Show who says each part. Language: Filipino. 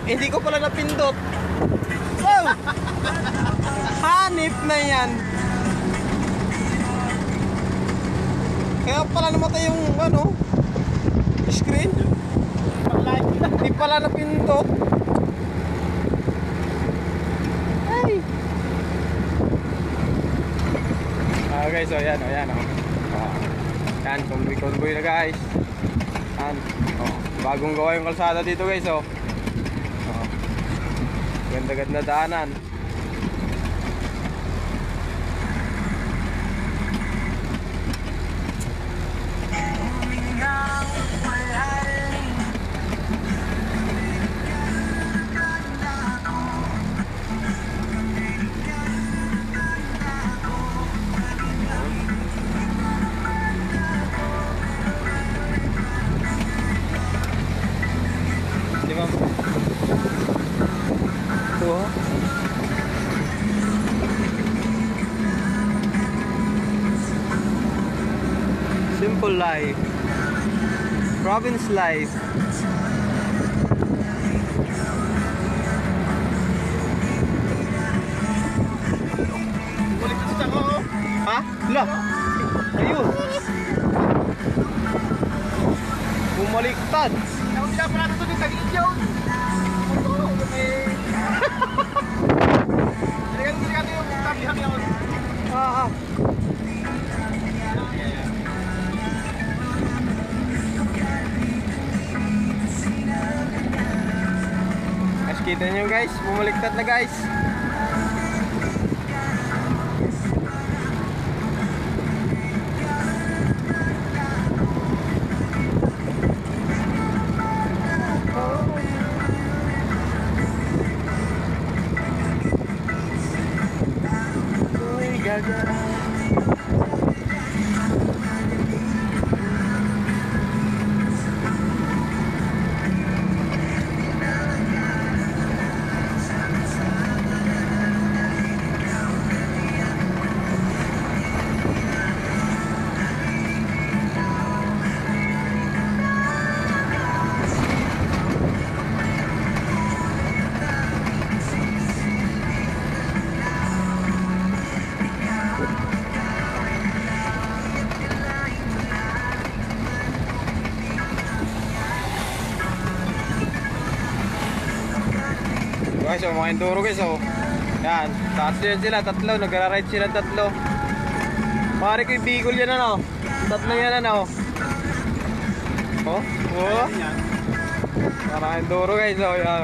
Speaker 1: Hindi ko pala napindot. Oh! Hanip na yan. Kaya pala namatay yung ano, screen. Hindi pala napindot. Ay. Guys, so yan, yan, yan, convoy na guys. Yan, bagong gawa yung kalsada dito guys, ganda-ganda daanan. Simple life, province life.
Speaker 2: Bumalik sa ko.
Speaker 1: Ha? Lah. Ayun. Bumaliktad.
Speaker 2: Ako sila pala ito ng tag-idyo. Talagang yung tabihan yun.
Speaker 1: Ah. Guys, kita nyo guys, bumaliktad na guys. Guys, mga enduro guys, yan, tatlo yan sila, tatlo, nagra-ride sila tatlo. Pare ko yung Bicol yan ano, tatlo yan ano. Parang enduro guys, yan.